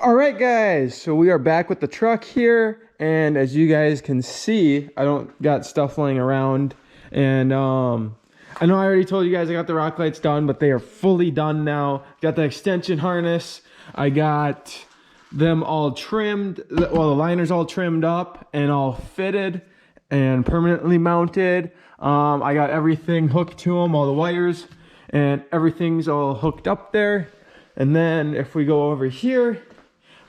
All right, guys, so we are back with the truck here, and as you guys can see, I don't got stuff laying around. And I know I already told you guys I got the rock lights done, but they are fully done now. Got the extension harness, I got them all trimmed, well, the liner's all trimmed up and all fitted and permanently mounted. I got everything hooked to them, all the wires, and everything's all hooked up there. And then if we go over here,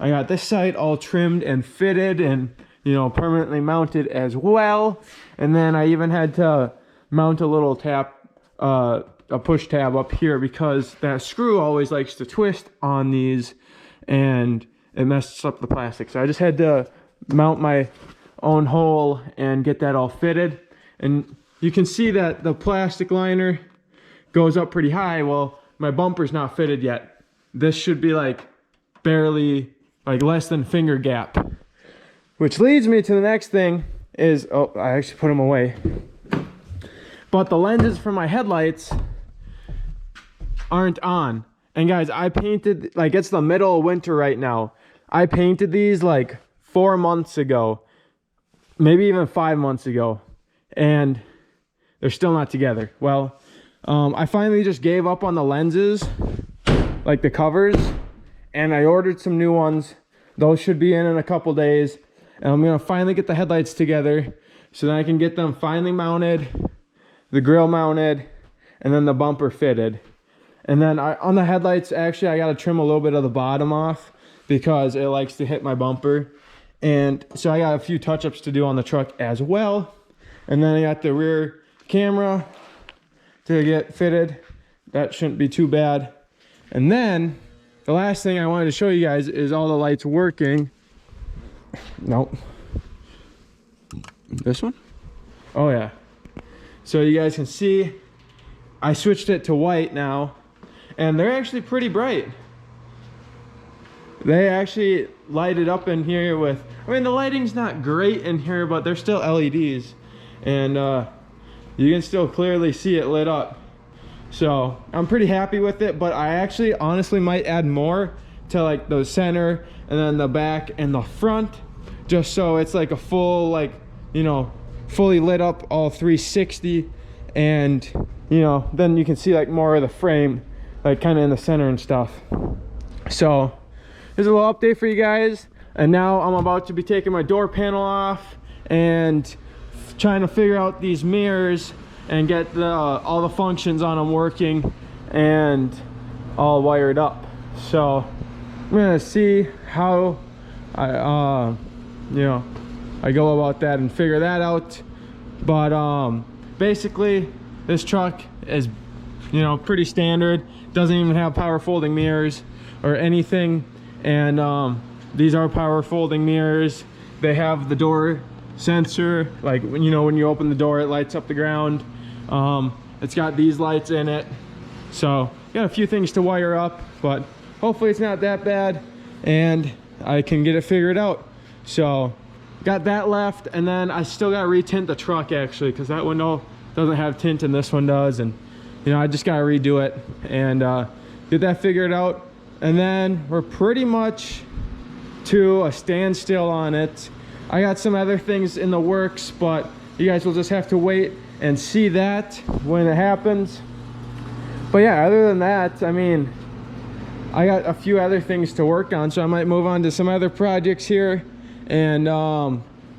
I got this side all trimmed and fitted and, you know, permanently mounted as well. And then I even had to mount a little a push tab up here because that screw always likes to twist on these and it messes up the plastic. So I just had to mount my own hole and get that all fitted. And you can see that the plastic liner goes up pretty high. Well, my bumper's not fitted yet. This should be like barely, like less than finger gap. Which leads me to the next thing is, oh, I actually put them away. But the lenses for my headlights aren't on. And guys, I painted, like it's the middle of winter right now. I painted these like 4 months ago, maybe even 5 months ago. And they're still not together. Well, I finally just gave up on the lenses, like the covers, and I ordered some new ones. Those should be in a couple days, and I'm gonna finally get the headlights together so that I can get them finally mounted, the grill mounted, and then the bumper fitted. And then on the headlights, actually I gotta trim a little bit of the bottom off because it likes to hit my bumper. And so I got a few touch-ups to do on the truck as well. And then I got the rear camera to get fitted. That shouldn't be too bad. And then the last thing I wanted to show you guys is all the lights working. Nope. This one? Oh yeah. So you guys can see I switched it to white now, and they're actually pretty bright. They actually light it up in here with, I mean, the lighting's not great in here, but they're still LEDs, and you can still clearly see it lit up. So I'm pretty happy with it, but I actually honestly might add more to like the center and then the back and the front, just so it's like a full, like, you know, fully lit up all 360. And, you know, then you can see like more of the frame, like kind of in the center and stuff. So here's a little update for you guys. And now I'm about to be taking my door panel off and trying to figure out these mirrors and get all the functions on them working and all wired up. So I'm gonna see how I go about that and figure that out. But basically this truck is, you know, pretty standard. Doesn't even have power folding mirrors or anything. And these are power folding mirrors. They have the door sensor, like, you know, when you open the door it lights up the ground. It's got these lights in it, so got a few things to wire up, but hopefully it's not that bad and I can get it figured out. So got that left, and then I still got to retint the truck actually, because that window doesn't have tint and this one does, and you know, I just got to redo it and get that figured out. And then we're pretty much to a standstill on it. I got some other things in the works, but you guys will just have to wait and see that when it happens. But yeah, other than that, I mean, I got a few other things to work on, so I might move on to some other projects here. And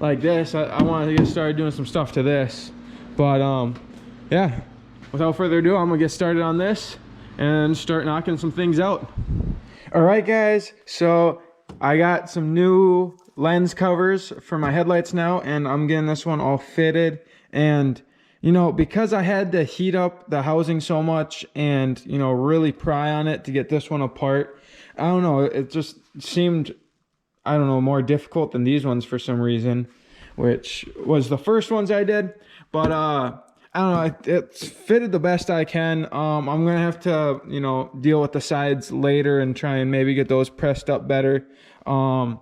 like this, I want to get started doing some stuff to this. But yeah, without further ado, I'm gonna get started on this and start knocking some things out. All right, guys, so I got some new lens covers for my headlights now, and I'm getting this one all fitted. And you know, because I had to heat up the housing so much and, you know, really pry on it to get this one apart, I don't know, it just seemed, I don't know, more difficult than these ones for some reason, which was the first ones I did. But I don't know, it's fitted the best I can. I'm gonna have to, you know, deal with the sides later and try and maybe get those pressed up better. You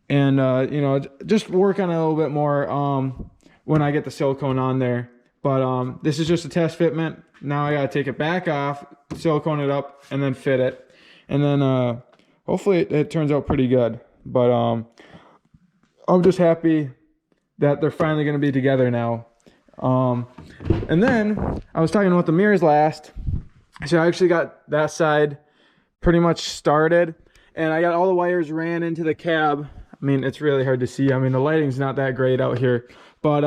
know, just work on it a little bit more when I get the silicone on there. But this is just a test fitment. Now I gotta take it back off, silicone it up, and then fit it. And then hopefully it turns out pretty good. But I'm just happy that they're finally going to be together now. And then I was talking about the mirrors last. So I actually got that side pretty much started, and I got all the wires ran into the cab. I mean, it's really hard to see. I mean, the lighting's not that great out here, but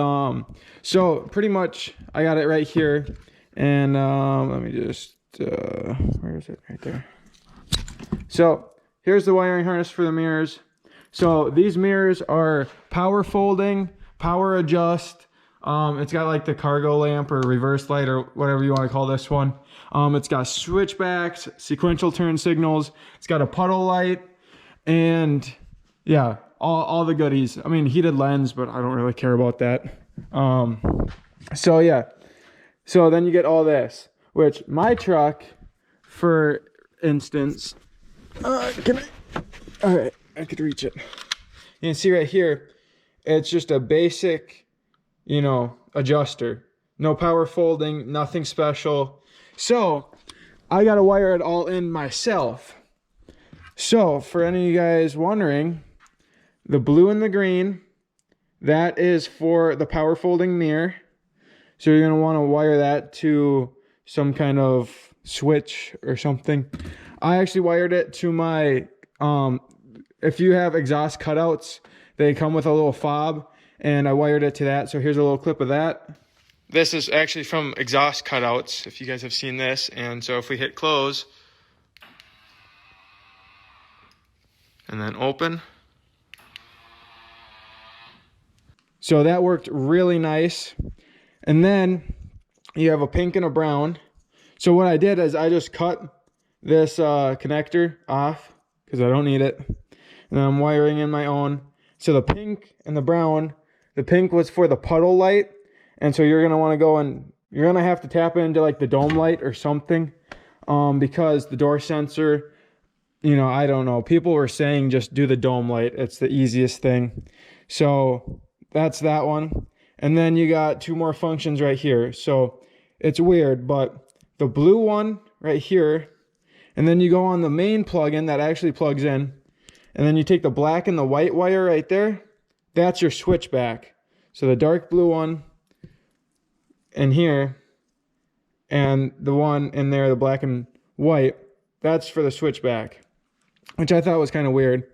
so pretty much I got it right here. And let me just where is it? Right there. So here's the wiring harness for the mirrors. So these mirrors are power folding, power adjust. It's got like the cargo lamp or reverse light or whatever you want to call this one. It's got switchbacks, sequential turn signals. It's got a puddle light, and yeah, all the goodies. I mean, heated lens, but I don't really care about that. So yeah, so then you get all this, which my truck, for instance, all right, I could reach it. You can see right here, it's just a basic, adjuster. No power folding, nothing special. So I got to wire it all in myself. So for any of you guys wondering, the blue and the green, that is for the power folding mirror. So you're going to want to wire that to some kind of switch or something. I actually wired it to my, if you have exhaust cutouts, they come with a little fob, and I wired it to that. So here's a little clip of that. This is actually from exhaust cutouts, if you guys have seen this. And so if we hit close and then open. So that worked really nice. And then you have a pink and a brown. So what I did is I just cut this connector off because I don't need it. And I'm wiring in my own. So the pink and the brown, the pink was for the puddle light. And so you're going to want to go and you're going to have to tap into like the dome light or something, because the door sensor, I don't know. People were saying just do the dome light. It's the easiest thing. So that's that one. And then you got two more functions right here. So it's weird, but the blue one right here, and then you go on the main plug-in that actually plugs in, and then you take the black and the white wire right there. That's your switchback. So the dark blue one in here, and the one in there, the black and white, that's for the switchback, which I thought was kind of weird.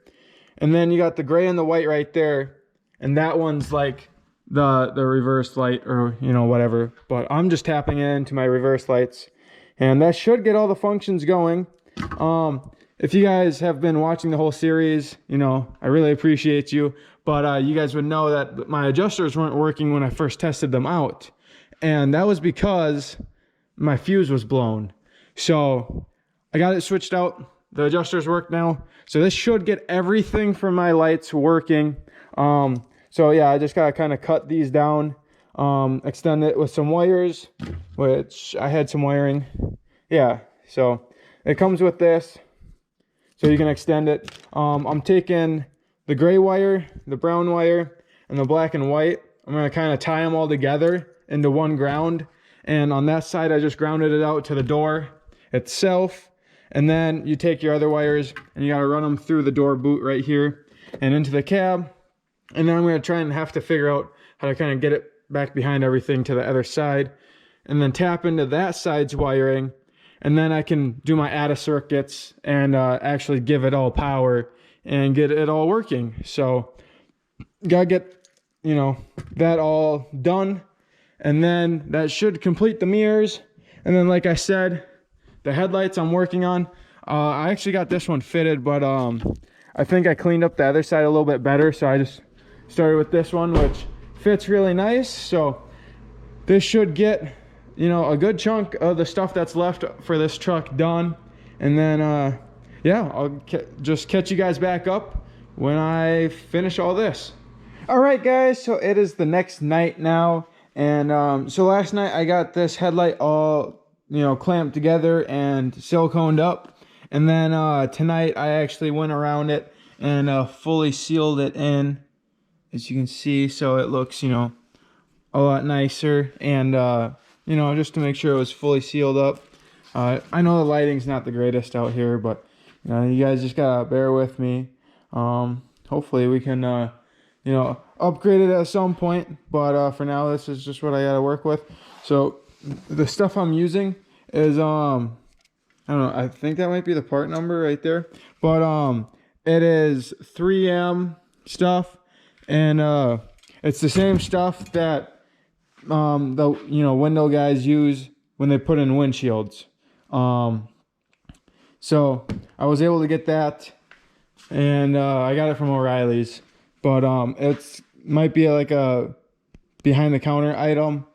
And then you got the gray and the white right there, and that one's like the reverse light or whatever. But I'm just tapping into my reverse lights, and that should get all the functions going. If you guys have been watching the whole series, I really appreciate you. But you guys would know that my adjusters weren't working when I first tested them out. And that was because my fuse was blown. So I got it switched out. The adjusters work now. So this should get everything from my lights working. So yeah, I just got to kind of cut these down, extend it with some wires, which I had some wiring. Yeah, so it comes with this. So you can extend it. I'm taking the gray wire, the brown wire, and the black and white. I'm going to kind of tie them all together into one ground. And on that side, I just grounded it out to the door itself. And then you take your other wires and you got to run them through the door boot right here and into the cab. And then I'm going to try and have to figure out how to kind of get it back behind everything to the other side. And then tap into that side's wiring. And then I can do my ATA circuits and actually give it all power and get it all working. So gotta get, that all done. And then that should complete the mirrors. And then, like I said, the headlights I'm working on. I actually got this one fitted, but I think I cleaned up the other side a little bit better. So I just started with this one, which fits really nice. So this should get, a good chunk of the stuff that's left for this truck done. And then, yeah, I'll just catch you guys back up when I finish all this. All right, guys, so it is the next night now. And so last night I got this headlight all, clamped together and siliconed up. And then tonight I actually went around it and fully sealed it in, as you can see. So it looks, a lot nicer. And, just to make sure it was fully sealed up. I know the lighting's not the greatest out here, but, You guys just gotta bear with me. Hopefully we can, upgrade it at some point. But for now, this is just what I gotta work with. So the stuff I'm using is, I don't know, I think that might be the part number right there. But it is 3M stuff, and it's the same stuff that the window guys use when they put in windshields. So I was able to get that, and I got it from O'Reilly's. But it's might be like a behind the counter item,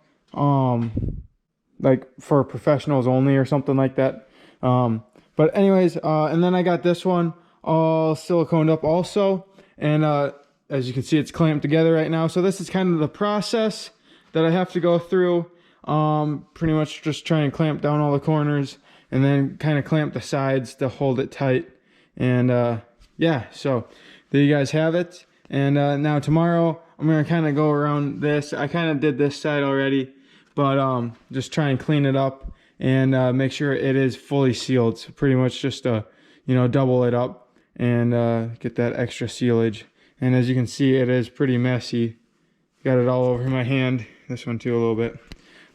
like for professionals only or something like that. But anyways, and then I got this one all siliconed up also, and as you can see, it's clamped together right now. So this is kind of the process that I have to go through. Pretty much just try and clamp down all the corners, and then kind of clamp the sides to hold it tight. And yeah, so there you guys have it. And now tomorrow I'm gonna kind of go around this. I kind of did this side already, but just try and clean it up and make sure it is fully sealed. So pretty much just double it up and get that extra sealage. And as you can see, it is pretty messy. Got it all over my hand. This one too a little bit.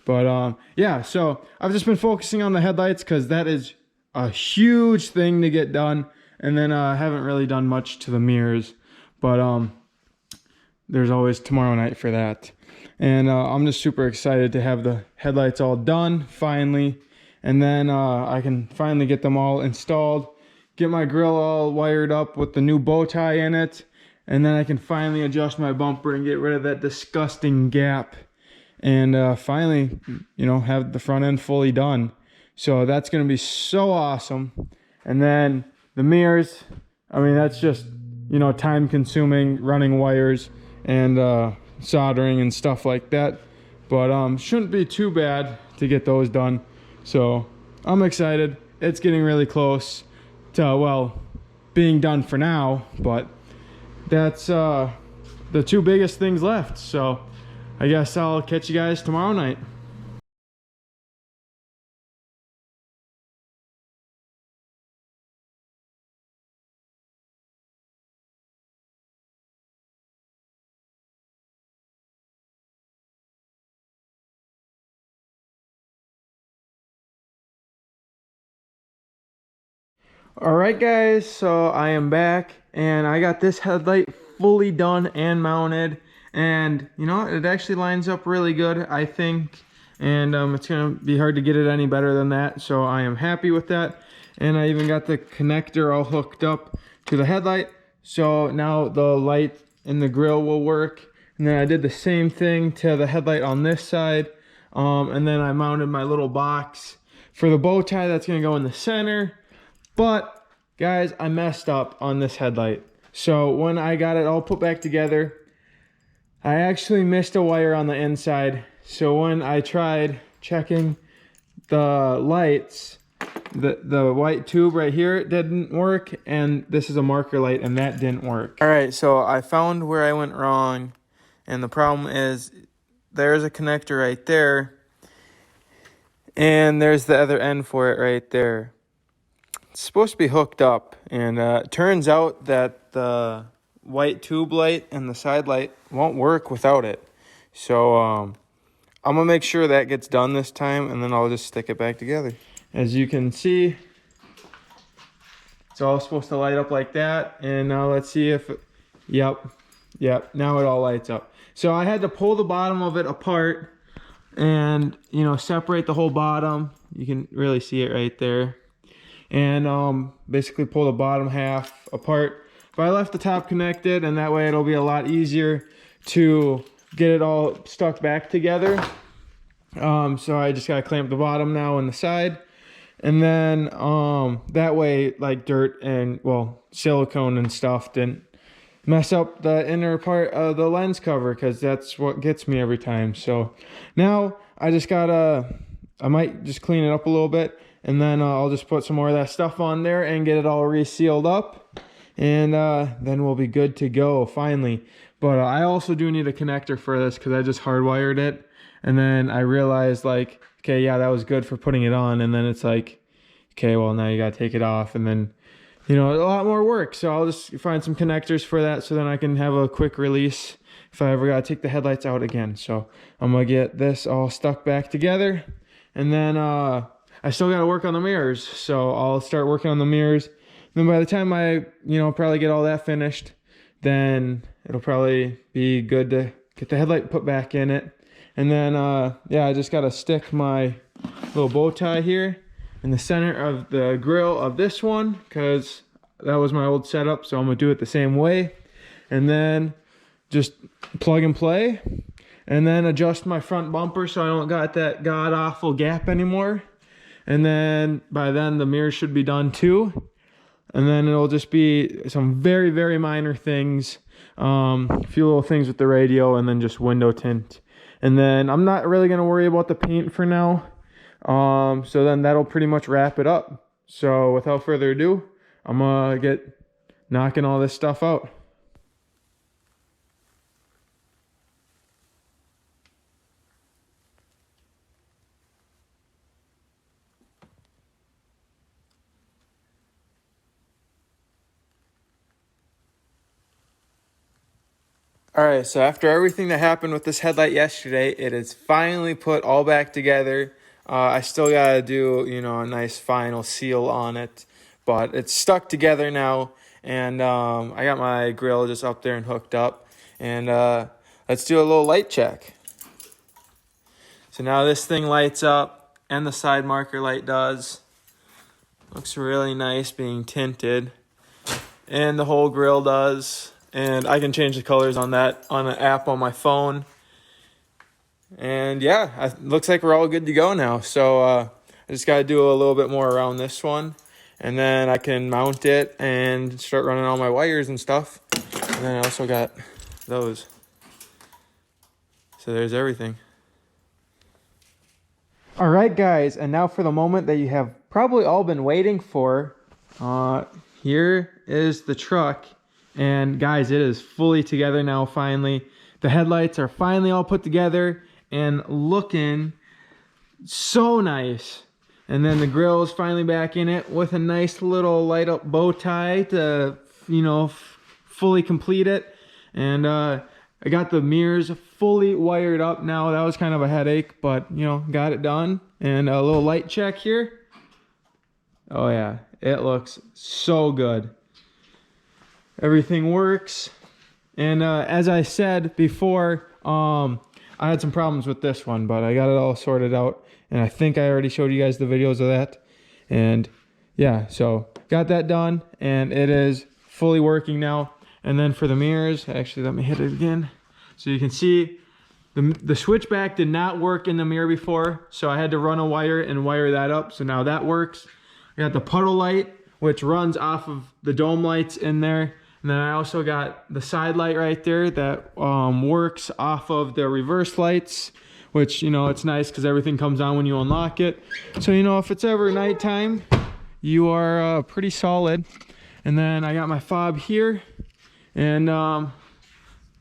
But yeah, so I've just been focusing on the headlights because that is a huge thing to get done. And then I haven't really done much to the mirrors, but there's always tomorrow night for that. And I'm just super excited to have the headlights all done finally. And then I can finally get them all installed, get my grill all wired up with the new bow tie in it. And then I can finally adjust my bumper and get rid of that disgusting gap. And finally, have the front end fully done. So that's going to be so awesome. And then the mirrors, I mean, that's just, time consuming, running wires and soldering and stuff like that. But shouldn't be too bad to get those done. So I'm excited. It's getting really close to, well, being done for now. But that's the two biggest things left. So I guess I'll catch you guys tomorrow night. All right, guys, so I am back and I got this headlight fully done and mounted. And it actually lines up really good, I think. And it's gonna be hard to get it any better than that. So I am happy with that. And I even got the connector all hooked up to the headlight. So now the light in the grill will work. And then I did the same thing to the headlight on this side. And then I mounted my little box for the bow tie that's gonna go in the center. But guys, I messed up on this headlight. So when I got it all put back together, I actually missed a wire on the inside. So when I tried checking the lights, the white tube right here didn't work, and this is a marker light and that didn't work. All right, so I found where I went wrong, and the problem is there's a connector right there, and there's the other end for it right there. It's supposed to be hooked up, and it turns out that the white tube light and the side light won't work without it. So I'm gonna make sure that gets done this time, and then I'll just stick it back together. As you can see, it's all supposed to light up like that. And now let's see if yep, now it all lights up. So I had to pull the bottom of it apart and separate the whole bottom. You can really see it right there. And basically pull the bottom half apart. But I left the top connected, and that way it'll be a lot easier to get it all stuck back together. So I just gotta clamp the bottom now and the side, and then that way like dirt and silicone and stuff didn't mess up the inner part of the lens cover, because that's what gets me every time. So now I might just clean it up a little bit, and then I'll just put some more of that stuff on there and get it all resealed up, and then we'll be good to go finally. But I also do need a connector for this, because I just hardwired it, and then I realized like, okay, yeah, that was good for putting it on, and then it's like, okay, well, now you gotta take it off and then you know, a lot more work. So I'll just find some connectors for that so then I can have a quick release if I ever gotta take the headlights out again. So I'm gonna get this all stuck back together, and then I still gotta work on the mirrors. So I'll start working on the mirrors. Then by the time I, you know, probably get all that finished, then it'll probably be good to get the headlight put back in it. And then, yeah, I just gotta stick my little bow tie here in the center of the grill of this one, because that was my old setup, so I'm gonna do it the same way. And then just plug and play, and then adjust my front bumper so I don't got that god-awful gap anymore. And then by then the mirrors should be done too. And then it'll just be some very, very minor things, a few little things with the radio, and then just window tint. And then I'm not really gonna worry about the paint for now. So then that'll pretty much wrap it up. So without further ado, I'm gonna get knocking all this stuff out. All right, so after everything that happened with this headlight yesterday, it is finally put all back together. I still gotta do, you know, a nice final seal on it, but it's stuck together now. And I got my grill just up there and hooked up. And let's do a little light check. So now this thing lights up, and the side marker light does. Looks really nice being tinted. And the whole grill does. And I can change the colors on that on an app on my phone. And yeah, it looks like we're all good to go now. So I just got to do a little bit more around this one. And then I can mount it and start running all my wires and stuff. And then I also got those. So there's everything. All right, guys. And now for the moment that you have probably all been waiting for. Here is the truck. And guys, it is fully together now, finally. The headlights are finally all put together and looking so nice. And then the grill is finally back in it with a nice little light up bow tie to, you know, fully complete it. And I got the mirrors fully wired up now. That was kind of a headache, but, you know, got it done. And a little light check here. Oh yeah, it looks so good. Everything works. And as I said before, I had some problems with this one, but I got it all sorted out. And I think I already showed you guys the videos of that. And yeah, so got that done, and it is fully working now. And then for the mirrors, actually, let me hit it again. So you can see the switchback did not work in the mirror before. So I had to run a wire and wire that up. So now that works. I got the puddle light, which runs off of the dome lights in there. And then I also got the side light right there that works off of the reverse lights, which, you know, it's nice because everything comes on when you unlock it. So, you know, if it's ever nighttime, you are pretty solid. And then I got my fob here. And, yeah,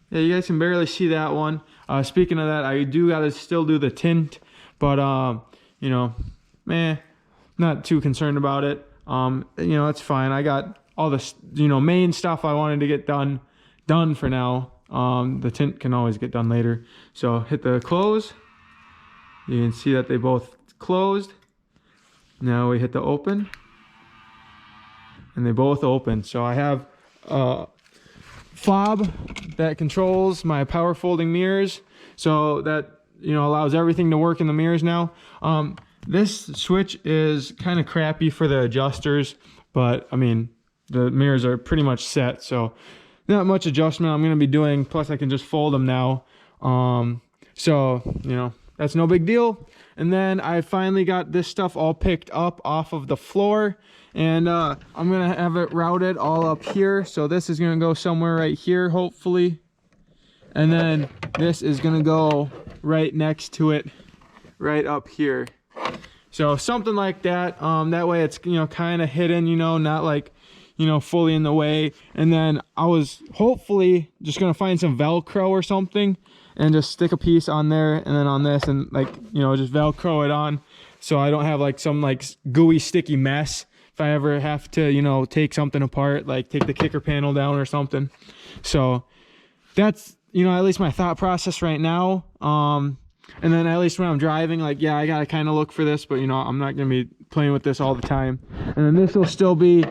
you guys can barely see that one. Speaking of that, I do got to still do the tint. But, you know, not too concerned about it. You know, it's fine. I got all the, you know, main stuff I wanted to get done for now. The tint can always get done later. So hit the close. You can see that they both closed. Now we hit the open, and they both open. So I have a fob that controls my power folding mirrors, so that, you know, allows everything to work in the mirrors now. This switch is kind of crappy for the adjusters, but I mean, the mirrors are pretty much set, so not much adjustment I'm going to be doing. Plus I can just fold them now. So, you know, that's no big deal. And then I finally got this stuff all picked up off of the floor, and I'm going to have it routed all up here. So this is going to go somewhere right here, hopefully. And then this is going to go right next to it, right up here. So something like that. That way it's, you know, kind of hidden, you know, not like, you know, fully in the way. And then I was hopefully just gonna find some Velcro or something and just stick a piece on there and then on this, and like, you know, just Velcro it on so I don't have like some like gooey sticky mess if I ever have to, you know, take something apart, like take the kicker panel down or something. So that's, you know, at least my thought process right now. And then at least when I'm driving, like, yeah, I gotta kind of look for this, but you know, I'm not gonna be playing with this all the time. And then this will still be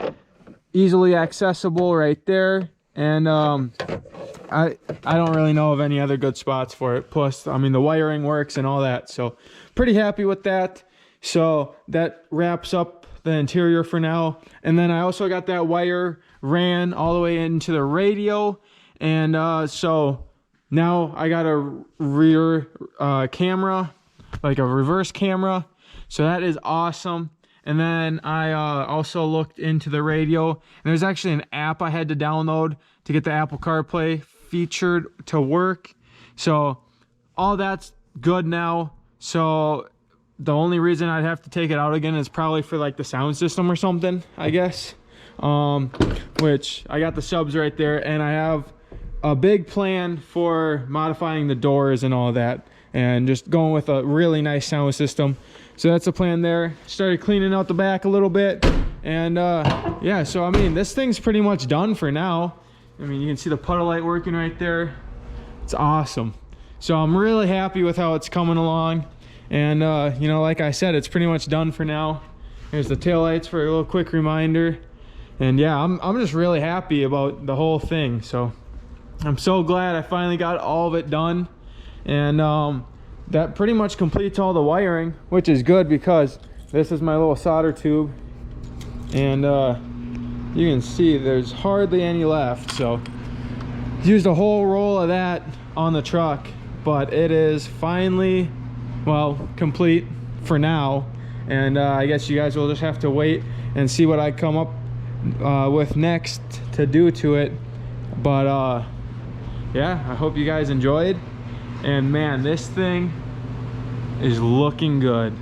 easily accessible right there. And I don't really know of any other good spots for it. Plus, I mean, the wiring works and all that, so pretty happy with that. So that wraps up the interior for now. And then I also got that wire ran all the way into the radio, and so now I got a rear camera, like a reverse camera, so that is awesome. And then I also looked into the radio, and there's actually an app I had to download to get the Apple CarPlay featured to work. So all that's good now. So the only reason I'd have to take it out again is probably for like the sound system or something, I guess. Which I got the subs right there, and I have a big plan for modifying the doors and all that, and just going with a really nice sound system. So that's the plan there. Started cleaning out the back a little bit, and yeah, so I mean, this thing's pretty much done for now. I mean, you can see the puddle light working right there. It's awesome. So I'm really happy with how it's coming along, and you know, like I said, it's pretty much done for now. Here's the taillights for a little quick reminder. And yeah, I'm just really happy about the whole thing. So I'm so glad I finally got all of it done. And that pretty much completes all the wiring, which is good because this is my little solder tube. And you can see there's hardly any left. So used a whole roll of that on the truck, but it is finally, well, complete for now. And I guess you guys will just have to wait and see what I come up with next to do to it. But yeah, I hope you guys enjoyed. And man, this thing is looking good.